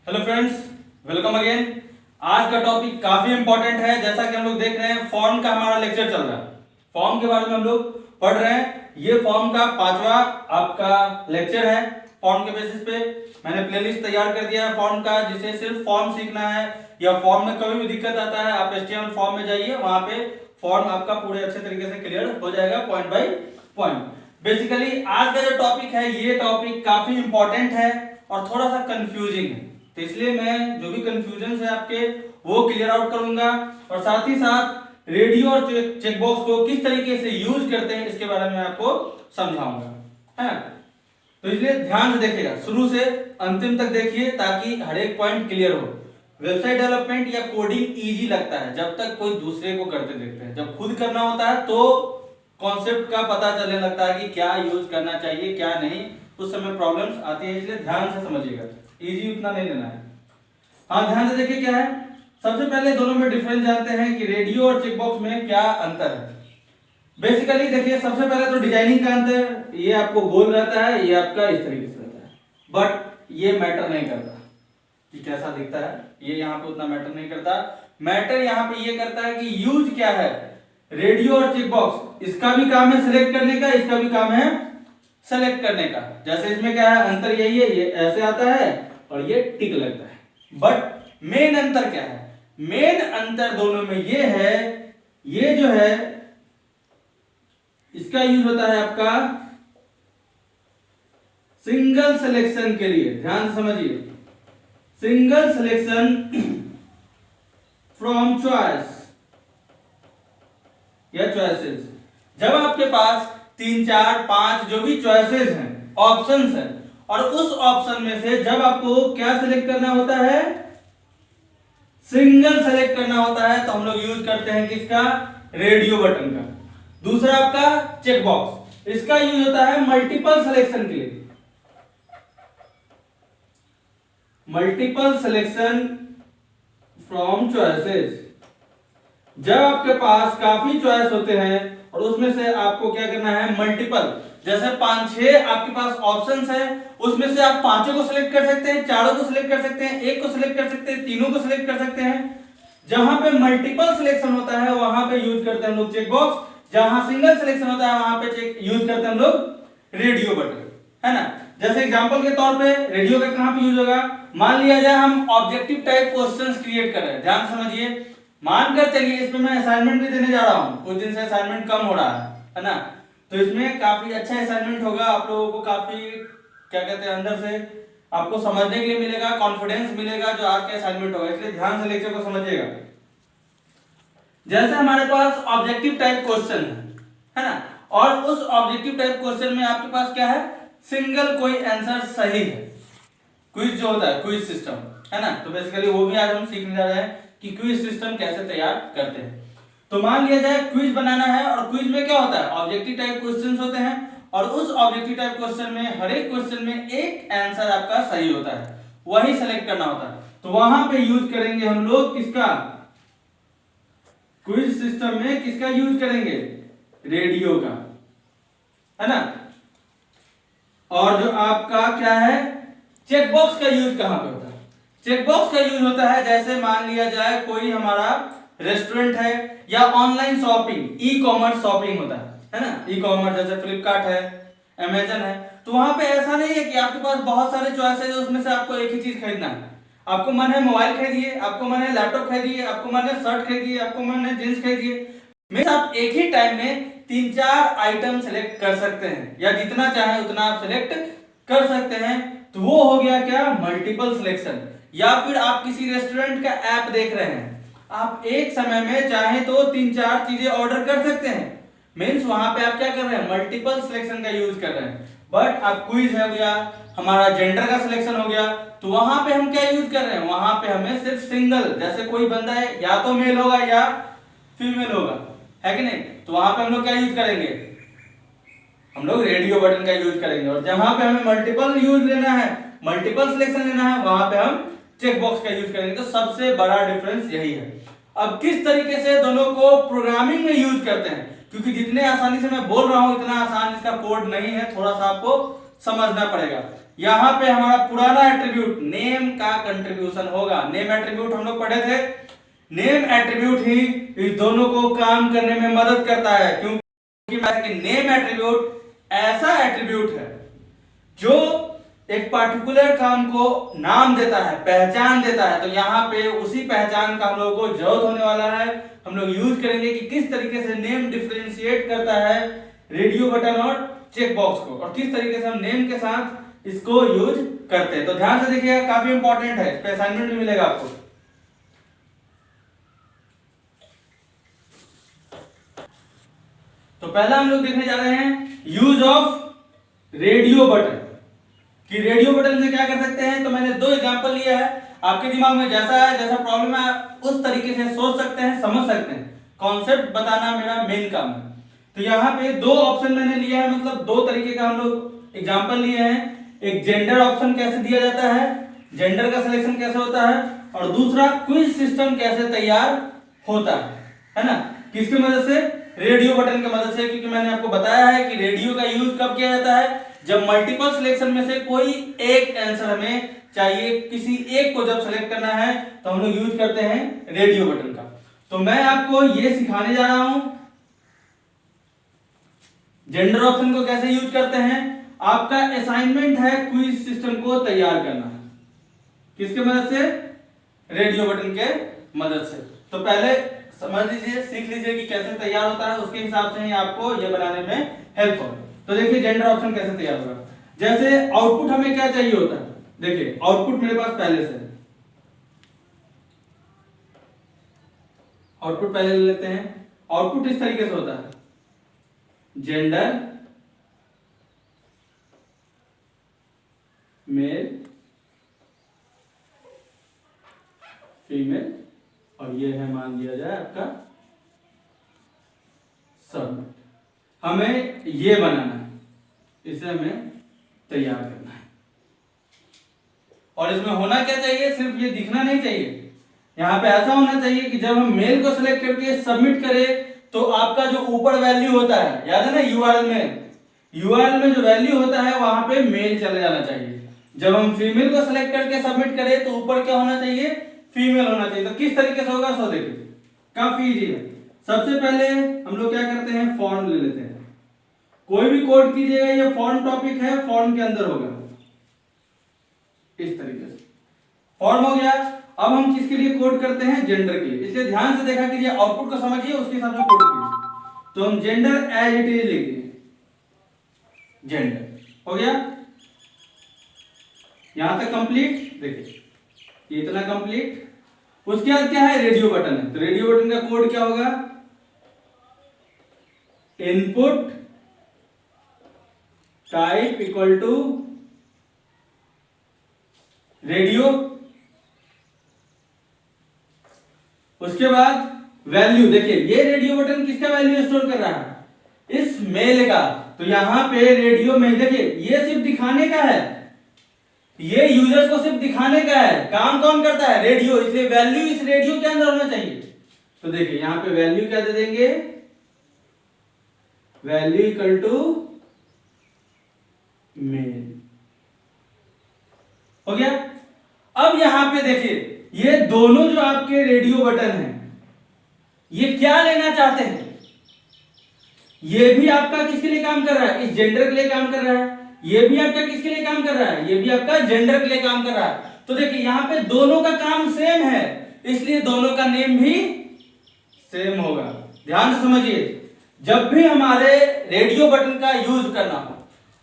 Hello friends, welcome again. आज का topic काफी इंपॉर्टेंट है। जैसा कि हम लोग देख रहे हैं, फॉर्म का हमारा लेक्चर चल रहा है। फॉर्म के बारे में हम लोग पढ़ रहे हैं। ये फॉर्म का 5वां आपका लेक्चर है। फॉर्म के बेसिस पे मैंने प्लेलिस्ट तैयार कर दिया है फॉर्म का, जिसे सिर्फ फॉर्म सीखना है या फॉर्म में कभी भी दिक्कत आता है आप HTML फॉर्म में जाइए, वहां पे फॉर्म आपका पूरे अच्छे तरीके से क्लियर हो जाएगा पॉइंट बाय पॉइंट। बेसिकली आज का जो टॉपिक है, ये टॉपिक काफी इंपॉर्टेंट है और थोड़ा सा कंफ्यूजिंग है, तो इसलिए मैं जो भी कंफ्यूजन है आपके वो क्लियर आउट करूंगा और साथ ही साथ रेडियो और चेकबॉक्स को किस तरीके से यूज करते हैं इसके बारे में आपको समझाऊंगा, है। तो इसलिए ध्यान से देखिएगा, शुरू से अंतिम तक देखिए ताकि हर एक पॉइंट क्लियर हो। वेबसाइट डेवलपमेंट या कोडिंग इजी लगता है जब तक कोई दूसरे को करते देखते हैं। जब खुद करना होता है तो कॉन्सेप्ट का पता चलने लगता है कि क्या यूज करना चाहिए क्या नहीं, उस समय प्रॉब्लम्स आती है। इसलिए ध्यान से समझिएगा, इजी उतना नहीं लेना है। हाँ, ध्यान से देखिए क्या है। सबसे पहले दोनों में डिफरेंस जानते हैं कि रेडियो और चेकबॉक्स में क्या अंतर है। बेसिकली देखिए, सबसे पहले तो डिजाइनिंग का अंतर, ये आपको गोल रहता है, ये आपका इस तरीके से रहता है, बट ये मैटर नहीं करता कि कैसा दिखता है, ये यहाँ पे उतना मैटर नहीं करता। मैटर यहाँ पे ये करता है कि यूज क्या है। रेडियो और चेकबॉक्स, इसका भी काम है सिलेक्ट करने का, इसका भी काम है सेलेक्ट करने का। जैसे इसमें क्या है, अंतर यही है, ये ऐसे आता है और ये टिक लगता है। बट मेन अंतर क्या है? मेन अंतर दोनों में ये है, ये जो है इसका यूज होता है आपका सिंगल सिलेक्शन के लिए। ध्यान से समझिए, सिंगल सिलेक्शन फ्रॉम चॉइस या चॉइसेस। जब आपके पास 3, 4, 5 जो भी चॉइसेस हैं, ऑप्शंस हैं, और उस ऑप्शन में से जब आपको क्या सिलेक्ट करना होता है, सिंगल सेलेक्ट करना होता है, तो हम लोग यूज करते हैं किसका? रेडियो बटन का। दूसरा आपका चेक बॉक्स, इसका यूज होता है मल्टीपल सिलेक्शन के लिए। मल्टीपल सिलेक्शन फ्रॉम चॉइसेस, जब आपके पास काफी चॉइस होते हैं और उसमें से आपको क्या करना है, मल्टीपल। जैसे 5-6 आपके पास ऑप्शंस हैं, उसमें से आप 5 को सिलेक्ट कर सकते हैं, 4 को सिलेक्ट कर सकते हैं, 1 को सिलेक्ट कर सकते हैं, 3 को सिलेक्ट कर सकते हैं। जहां पे मल्टीपल सिलेक्शन होता है वहां पे यूज करते हैं हम लोग चेक बॉक्स, जहां सिंगल सिलेक्शन होता है वहां पे यूज करते हैं हम लोग रेडियो बटन, है ना। जैसे एग्जांपल के तौर पे रेडियो का कहां पे यूज होगा, मान लिया जाए हम ऑब्जेक्टिव टाइप क्वेश्चंस क्रिएट कर रहे हैं। ध्यान समझिए, मानकर चलिए इसमें मैं असाइनमेंट भी देने जा रहा हूं, कुछ दिन से असाइनमेंट कम हो रहा है ना, तो इसमें काफी अच्छा असाइनमेंट होगा। आप लोगों को काफी क्या कहते हैं, अंदर से आपको समझने के लिए मिलेगा, कॉन्फिडेंस मिलेगा जो आज का असाइनमेंट होगा। इसलिए ध्यान से लेक्चर को समझिएगा। जैसे हमारे पास ऑब्जेक्टिव टाइप क्वेश्चन है ना, और उस ऑब्जेक्टिव टाइप क्वेश्चन में आपके पास क्या है, सिंगल कोई आंसर सही है। क्विज जो होता है, क्विज सिस्टम, है ना, तो बेसिकली वो भी आज हम सीखने जा रहे हैं कि क्विज सिस्टम कैसे तैयार करते हैं। तो मान लिया जाए क्विज बनाना है, और क्विज में क्या होता है, ऑब्जेक्टिव टाइप क्वेश्चंस होते हैं, और उस ऑब्जेक्टिव टाइप क्वेश्चन में हर एक क्वेश्चन में एक आंसर आपका सही होता है, वही सेलेक्ट करना होता है। तो वहां पे यूज करेंगे हम लोग किसका, क्विज सिस्टम में किसका यूज करेंगे, रेडियो का, है ना। और जो आपका क्या है, चेकबॉक्स का यूज कहां पे होता है? चेकबॉक्स का यूज होता है, जैसे मान लिया जाए कोई हमारा रेस्टोरेंट है या online shopping, e commerce shopping होता है ना, ई कॉमर्स जैसे फ्लिपकार्ट है, अमेजन है, तो वहां पे ऐसा नहीं है कि आपके पास बहुत सारे चॉइसेस है, उसमें से आपको एक ही चीज खरीदना है। आपको मन है मोबाइल खरीदिए, आपको मन है लैपटॉप खरीदिए, आपको मन है शर्ट खरीदिए, आपको मन है जींस खरीदिए। मींस आप एक ही टाइम में 3-4 आइटम सेलेक्ट कर सकते हैं, या जितना चाहे उतना आप सेलेक्ट कर सकते हैं। तो वो हो गया क्या, मल्टीपल सिलेक्शन। या फिर आप किसी रेस्टोरेंट का ऐप देख रहे हैं, आप एक समय में चाहे तो 3-4 चीजें ऑर्डर कर सकते हैं। मींस वहां पे आप क्या कर रहे हैं, मल्टीपल सिलेक्शन का यूज कर रहे हैं। बट आप क्विज हो गया, हमारा जेंडर का सिलेक्शन हो गया, तो वहां पे हम क्या यूज कर रहे हैं, वहां पे हमें सिर्फ सिंगल, जैसे कोई बंदा है या तो मेल होगा या फीमेल होगा, है कि नहीं, तो वहां पे हम लोग क्या यूज करेंगे, हम लोग रेडियो बटन का यूज करेंगे। और जहां पे हमें मल्टीपल यूज लेना है, मल्टीपल सिलेक्शन लेना है, वहां पे हम चेक बॉक्स का यूज करेंगे। तो सबसे बड़ा डिफरेंस यही है। अब किस तरीके से दोनों को प्रोग्रामिंग में यूज करते हैं, क्योंकि जितने आसानी से मैं बोल रहा हूं इतना आसान इसका कोड नहीं है, थोड़ा सा आपको समझना पड़ेगा। यहाँ पे हमारा पुराना एट्रीब्यूट नेम का कंट्रीब्यूशन होगा। नेम एट्रीब्यूट हम लोग पढ़े थे, नेम एट्रीब्यूट ही इस दोनों को काम करने में मदद करता है, क्योंकि नेम एट्रीब्यूट ऐसा एट्रीब्यूट है जो एक पार्टिकुलर काम को नाम देता है, पहचान देता है। तो यहाँ पे उसी पहचान का हम लोगों को जरूरत होने वाला है। हम लोग यूज करेंगे कि किस तरीके से नेम डिफरेंशिएट करता है रेडियो बटन और चेक बॉक्स को, और किस तरीके से हम नेम के साथ इसको यूज करते हैं। तो ध्यान से देखिएगा, काफी इंपॉर्टेंट है, इस पे असाइनमेंट भी मिलेगा आपको। तो पहला हम लोग देखने जा रहे हैं यूज ऑफ रेडियो बटन, कि रेडियो बटन से क्या कर सकते हैं। तो मैंने दो एग्जांपल लिया है, आपके दिमाग में जैसा है, जैसा प्रॉब्लम है उस तरीके से सोच सकते हैं, समझ सकते हैं। कॉन्सेप्ट बताना मेरा मेन काम है। तो यहाँ पे दो ऑप्शन मैंने लिया है, मतलब दो तरीके का हम लोग एग्जांपल लिए हैं। एक जेंडर ऑप्शन कैसे दिया जाता है, जेंडर का सिलेक्शन कैसे होता है, और दूसरा क्विज सिस्टम कैसे तैयार होता है ना, किसकी मदद से, रेडियो बटन की मदद से। क्योंकि मैंने आपको बताया है कि रेडियो का यूज कब किया जाता है, जब मल्टीपल सिलेक्शन में से कोई एक आंसर हमें चाहिए, किसी एक को जब सेलेक्ट करना है तो हम लोग यूज करते हैं रेडियो बटन का। तो मैं आपको ये सिखाने जा रहा हूं जेंडर ऑप्शन को कैसे यूज करते हैं। आपका असाइनमेंट है क्विज सिस्टम को तैयार करना, किसके मदद से, रेडियो बटन के मदद से। तो पहले समझ लीजिए, सीख लीजिए कि कैसे तैयार होता है, उसके हिसाब से ही आपको ये बनाने में हेल्प होगा। तो देखिए जेंडर ऑप्शन कैसे तैयार होगा। जैसे आउटपुट हमें क्या चाहिए होता है, देखिए आउटपुट मेरे पास पहले से है, आउटपुट पहले ले लेते हैं। आउटपुट इस तरीके से होता है, जेंडर मेल फीमेल, और ये है मान लिया जाए आपका सबमिट। हमें ये बनाना है, इसे हमें तैयार करना है। और इसमें होना क्या चाहिए, सिर्फ ये दिखना नहीं चाहिए, यहां पे ऐसा होना चाहिए कि जब हम मेल को सिलेक्ट करके सबमिट करें तो आपका जो ऊपर वैल्यू होता है, याद है ना यूआरएल में जो वैल्यू होता है वहां पे मेल चले जाना चाहिए। जब हम फीमेल को सिलेक्ट करके सबमिट करें तो ऊपर क्या होना चाहिए, फीमेल होना चाहिए। तो किस तरीके से होगा, सो देखिए काफी इजी है। सबसे पहले हम लोग क्या करते हैं, फॉर्म ले लेते हैं। कोई भी कोड कीजिएगा, ये फॉर्म टॉपिक है, फॉर्म के अंदर होगा इस तरीके से। फॉर्म हो गया। अब हम किसके लिए कोड करते हैं, जेंडर के लिए, इसलिए ध्यान से देखा कीजिए, आउटपुट को समझिए, उसके हिसाब से कोड कीजिए। तो हम जेंडर एज इट इज लिख दिए, जेंडर हो गया। यहां तक कंप्लीट, देखिए इतना कंप्लीट। उसके बाद क्या है, रेडियो बटन है। तो रेडियो बटन का कोड क्या होगा, input type equal to radio. उसके बाद वैल्यू, देखिए ये रेडियो बटन किसका वैल्यू स्टोर कर रहा है, इस मेल का। तो यहां पे रेडियो में देखिए ये सिर्फ दिखाने का है, ये यूजर को सिर्फ दिखाने का है, काम कौन करता है, रेडियो, इसलिए वैल्यू इस रेडियो के अंदर होना चाहिए। तो देखिए यहां पे वैल्यू क्या दे देंगे, वैल्यू इक्वल टू मेल, हो गया। अब यहां पे देखिए ये दोनों जो आपके रेडियो बटन हैं ये क्या लेना चाहते हैं, ये भी आपका किसके लिए काम कर रहा है, इस जेंडर के लिए काम कर रहा है, ये भी आपका किसके लिए काम कर रहा है, ये भी आपका जेंडर के लिए काम कर रहा है। तो देखिए यहां पे दोनों का काम सेम है, इसलिए दोनों का नेम भी सेम होगा। ध्यान से समझिए, जब भी हमारे रेडियो बटन का यूज करना हो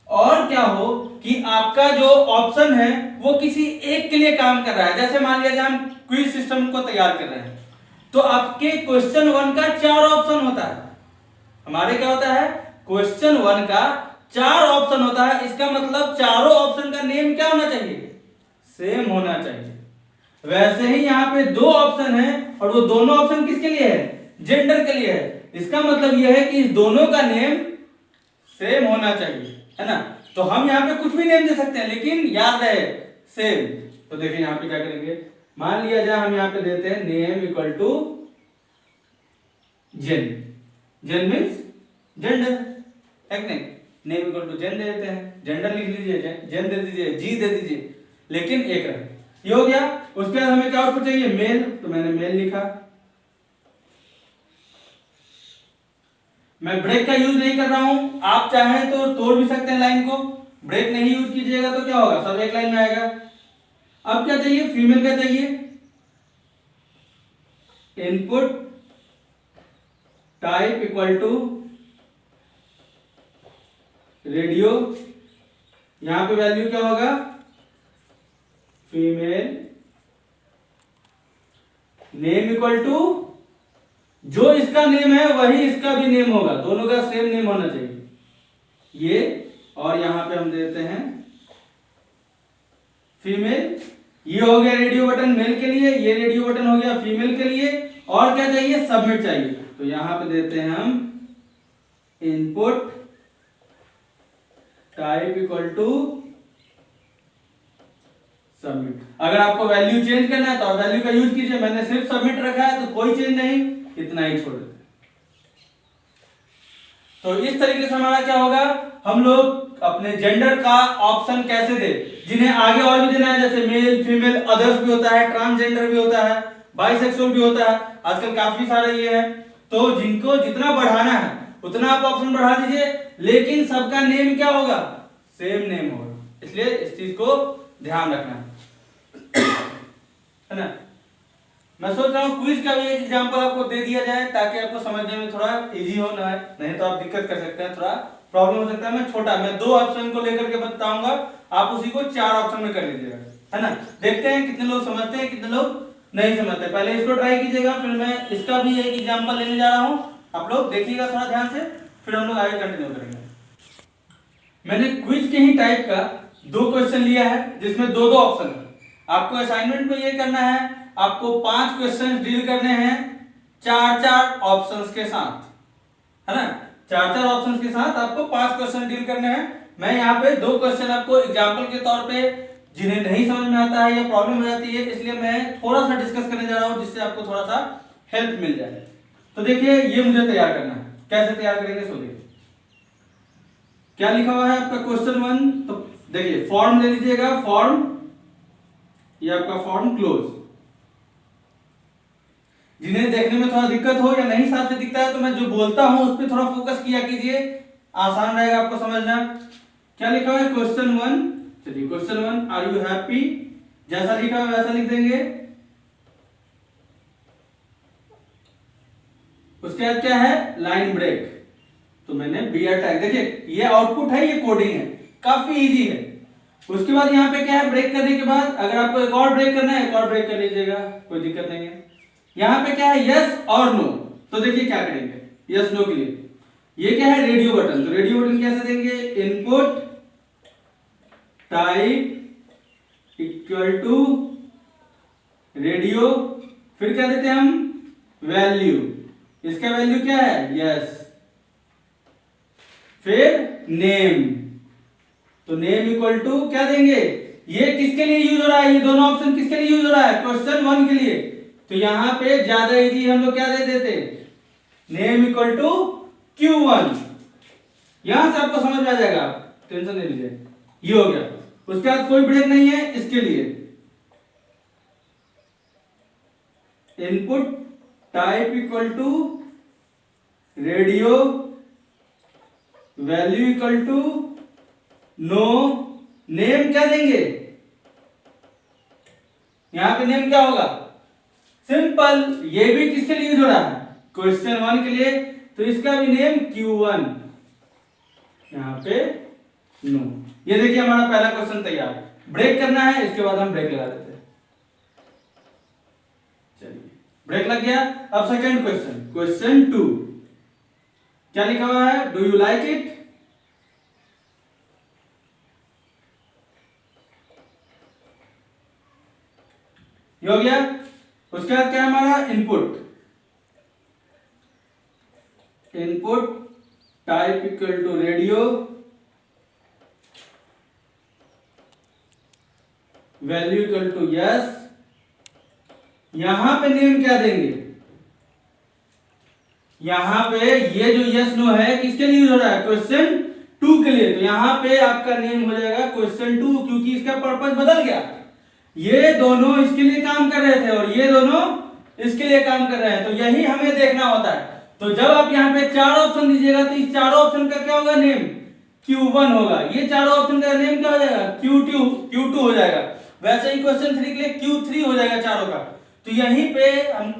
और क्या हो कि आपका जो ऑप्शन है वो किसी एक के लिए काम कर रहा है, जैसे मान लिया हम क्विज सिस्टम को तैयार कर रहे हैं, तो आपके क्वेश्चन 1 का 4 ऑप्शन होता है, हमारे क्या होता है, क्वेश्चन 1 का 4 ऑप्शन होता है। इसका मतलब चारों ऑप्शन का नेम क्या होना चाहिए, सेम होना चाहिए। वैसे ही यहाँ पे 2 ऑप्शन है और वो दोनों ऑप्शन किसके लिए है, जेंडर के लिए है। इसका मतलब यह है कि इस दोनों का नेम सेम होना चाहिए, है ना। तो हम यहाँ पे कुछ भी नेम दे सकते हैं, लेकिन याद रहे सेम। तो देखिए यहाँ पे क्या करेंगे, मान लिया जाए हम यहाँ पे देते हैं name equal to gen, gen means gender, है कि नहीं। नेम इक्वल टू जेन दे देते हैं, जेंडर लिख लीजिए, जेन दे दीजिए, जी दे दीजिए, लेकिन एक रहे। ये हो गया। उसके बाद हमें क्या आउटपुट चाहिए, मेल, तो मैंने मेल लिखा। मैं ब्रेक का यूज नहीं कर रहा हूं, आप चाहें तो तोड़ भी सकते हैं लाइन को, ब्रेक नहीं यूज कीजिएगा तो क्या होगा, सब एक लाइन में आएगा। अब क्या चाहिए, फीमेल का चाहिए, input type equal to radio, यहां पे वैल्यू क्या होगा, फीमेल, नेम इक्वल टू जो इसका नेम है वही इसका भी नेम होगा, दोनों का सेम नेम होना चाहिए ये। और यहां पे हम देते हैं फीमेल। ये हो गया रेडियो बटन मेल के लिए, ये रेडियो बटन हो गया फीमेल के लिए। और क्या चाहिए, सबमिट चाहिए, तो यहां पे देते हैं हम input type equal to submit. अगर आपको वैल्यू चेंज करना है तो आप वैल्यू का यूज कीजिए, मैंने सिर्फ सबमिट रखा है तो कोई चेंज नहीं, इतना ही छोड़ देते। तो इस तरीके से हमारा क्या होगा, हम लोग अपने जेंडर का ऑप्शन कैसे दे, जिन्हें आगे और भी देना है, जैसे मेल, फीमेल, अदर्स भी होता है, ट्रांसजेंडर भी होता है, बाइसेक्सुअल भी होता है, आजकल काफी सारे ये है। तो जिनको जितना बढ़ाना है उतना आप ऑप्शन बढ़ा दीजिए, लेकिन सबका नेम क्या होगा, सेम नेम होगा, इसलिए इस चीज को ध्यान रखना है ना। मैं सोच रहा हूँ क्विज का भी एक एग्जांपल आपको दे दिया जाए ताकि आपको समझने में थोड़ा इजी हो, ना है नहीं तो आप दिक्कत कर सकते हैं, थोड़ा प्रॉब्लम हो सकता है। मैं छोटा, मैं 2 ऑप्शन को लेकर के बताऊंगा, आप उसी को 4 ऑप्शन में कर लीजिएगा, है ना। देखते हैं कितने लोग समझते हैं, कितने लोग नहीं समझते। पहले इसको ट्राई कीजिएगा, फिर मैं इसका भी एक एग्जाम्पल लेने जा रहा हूँ, आप लोग देखिएगा थोड़ा ध्यान से, फिर हम लोग आगे कंटिन्यू करेंगे। मैंने क्विज के ही टाइप का 2 क्वेश्चन लिया है जिसमें 2-2 ऑप्शन है। आपको असाइनमेंट में ये करना है, आपको 5 क्वेश्चन डील करने हैं 4-4 ऑप्शंस के साथ, है ना। 4-4 ऑप्शंस के साथ आपको 5 क्वेश्चन डील करने हैं। मैं यहाँ पे 2 क्वेश्चन आपको एग्जाम्पल के तौर पे, जिन्हें नहीं समझ में आता है या प्रॉब्लम हो जाती है, इसलिए मैं थोड़ा सा डिस्कस करने जा रहा हूँ जिससे आपको थोड़ा सा हेल्प मिल जाए। तो देखिए ये मुझे तैयार करना है, कैसे तैयार करेंगे सो देखिए। क्या लिखा हुआ है आपका क्वेश्चन 1, तो देखिए फॉर्म ले लीजिएगा, फॉर्म, ये आपका फॉर्म क्लोज। जिन्हें देखने में थोड़ा दिक्कत हो या नहीं साफ से दिखता है तो मैं जो बोलता हूं उस पर थोड़ा फोकस किया कीजिए, आसान रहेगा आपको समझना। क्या लिखा हुआ है क्वेश्चन 1, चलिए क्वेश्चन 1, आर यू हैप्पी, जैसा लिखा है वैसा लिख देंगे। उसके बाद क्या है, लाइन ब्रेक, तो मैंने BR टैग, देखिए ये आउटपुट है, ये कोडिंग है, काफी इजी है। उसके बाद यहाँ पे क्या है, ब्रेक करने के बाद अगर आपको एक और ब्रेक करना है, एक और ब्रेक कर लीजिएगा, कोई दिक्कत नहीं है। यहाँ पे क्या है, यस और नो, तो देखिए क्या करेंगे यस नो के लिए। ये क्या है, रेडियो बटन, तो रेडियो बटन कैसे देंगे, input type equal to radio, फिर क्या देते हैं हम, वैल्यू, इसका वैल्यू क्या है, यस, फिर नेम, तो नेम इक्वल टू क्या देंगे, ये किसके लिए यूज हो रहा है, ये दोनों ऑप्शन किसके लिए यूज हो रहा है, क्वेश्चन 1 के लिए, तो यहां पे ज्यादा इजी हम लोग क्या दे देते, नेम इक्वल टू Q1, यहां से आपको समझ में आ जाएगा, टेंशन नहीं लीजिए, ये हो गया। उसके बाद कोई ब्रेक नहीं है इसके लिए, input type equal to radio, value equal to no, name क्या देंगे, यहां पे नेम क्या होगा, सिंपल, ये भी किसके लिए यूज हो रहा है, क्वेश्चन 1 के लिए, तो इसका भी नेम Q1, यहां पे नो। ये देखिए हमारा पहला क्वेश्चन तैयार, ब्रेक करना है, इसके बाद हम ब्रेक लगा देते हैं, चलिए ब्रेक लग गया। अब सेकंड क्वेश्चन, क्वेश्चन 2, क्या लिखा हुआ है, डू यू लाइक इट, ये हो गया। उसके बाद क्या हमारा, input, input type equal to radio, value equal to yes, यहां पे नेम क्या देंगे, यहां पे ये जो यस नो है किसके लिए यूज हो रहा है, क्वेश्चन 2 के लिए, तो यहाँ पे आपका नेम हो जाएगा क्वेश्चन 2, क्योंकि इसका पर्पस बदल गया। ये दोनों इसके लिए काम कर रहे थे और ये दोनों इसके लिए काम कर रहे हैं, तो यही हमें देखना होता है। तो जब आप यहाँ पे 4 ऑप्शन दीजिएगा तो इस चारों ऑप्शन का क्या होगा, नेम Q1 होगा। ये चारों ऑप्शन का नेम क्या हो जाएगा, Q2 हो जाएगा। वैसे ही क्वेश्चन 3 के लिए Q3 हो जाएगा चारों का। तो यहीं पे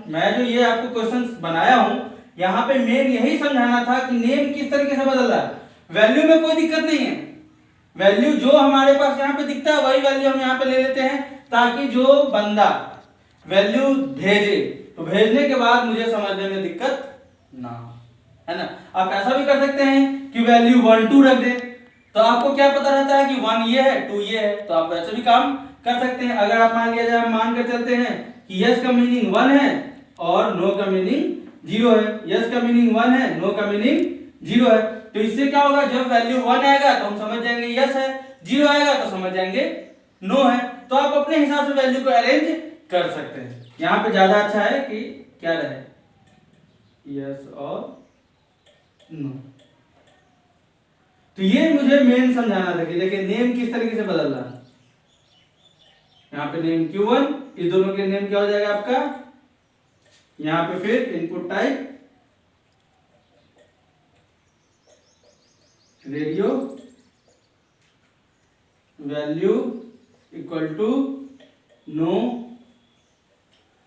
मैं जो ये आपको क्वेश्चन बनाया हूं, यहाँ पे मेन यही समझाना था कि नेम किस तरीके से बदल रहा है। वैल्यू में कोई दिक्कत नहीं है, वैल्यू जो हमारे पास यहाँ पे दिखता है वही वैल्यू हम यहाँ पे ले लेते हैं, ताकि जो बंदा वैल्यू भेजे तो भेजने के बाद मुझे समझने में दिक्कत ना हो, है ना। आप ऐसा भी कर सकते हैं कि वैल्यू 1 2 रख दें, तो आपको क्या पता रहता है कि 1 ये है 2 ये है, तो आप वैसे भी काम कर सकते हैं। अगर आप मान लिया जाए, मान कर चलते हैं कि यस का मीनिंग 1 है और नो का मीनिंग 0 है, यस का मीनिंग 1 है, नो का मीनिंग 0 है, तो इससे क्या होगा, जब वैल्यू 1 आएगा तो हम समझ जाएंगे यस है, 0 आएगा तो समझ जाएंगे नो है। तो आप अपने हिसाब से वैल्यू को अरेंज कर सकते हैं। यहाँ पे ज्यादा अच्छा है कि क्या रहे, यस और नो। तो ये मुझे मेन समझाना था कि देखिए नेम किस तरीके से बदल रहा है। यहाँ पे नेम Q1, इस दोनों के नेम क्या हो जाएगा आपका, यहाँ पे फिर input type radio value equal to no.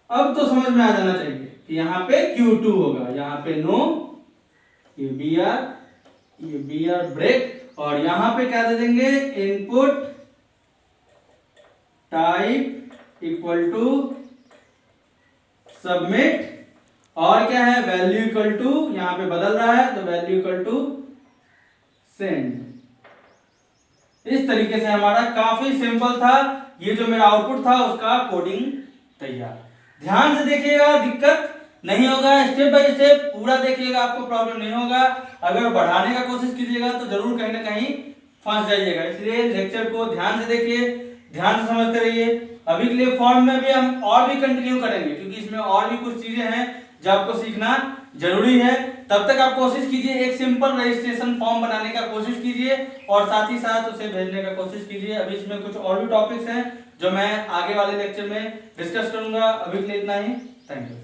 अब तो समझ में आ जाना चाहिए कि यहाँ पे Q2 होगा, यहाँ पे नो, ये बी आर ब्रेक, और यहाँ पे क्या दे देंगे, input type equal to submit, और क्या है, वैल्यू इक्वल टू, यहाँ पे बदल रहा है तो वैल्यू इक्वल टू सेंड। इस तरीके से हमारा काफी सिंपल था, ये जो मेरा आउटपुट था उसका कोडिंग तैयार। ध्यान से देखिएगा, दिक्कत नहीं होगा, स्टेप बाय स्टेप पूरा देखिएगा, आपको प्रॉब्लम नहीं होगा। अगर बढ़ाने का कोशिश कीजिएगा तो जरूर कहीं ना कहीं फंस जाइएगा, इसलिए लेक्चर को ध्यान से देखिए, ध्यान से समझते रहिए। अभी के लिए फॉर्म में भी हम और भी कंटिन्यू करेंगे, क्योंकि इसमें और भी कुछ चीजें हैं जो आपको सीखना जरूरी है। तब तक आप कोशिश कीजिए, एक सिंपल रजिस्ट्रेशन फॉर्म बनाने का कोशिश कीजिए और साथ ही साथ उसे भेजने का कोशिश कीजिए। अभी इसमें कुछ और भी टॉपिक्स हैं जो मैं आगे वाले लेक्चर में डिस्कस करूंगा। अभी के लिए इतना ही, थैंक यू।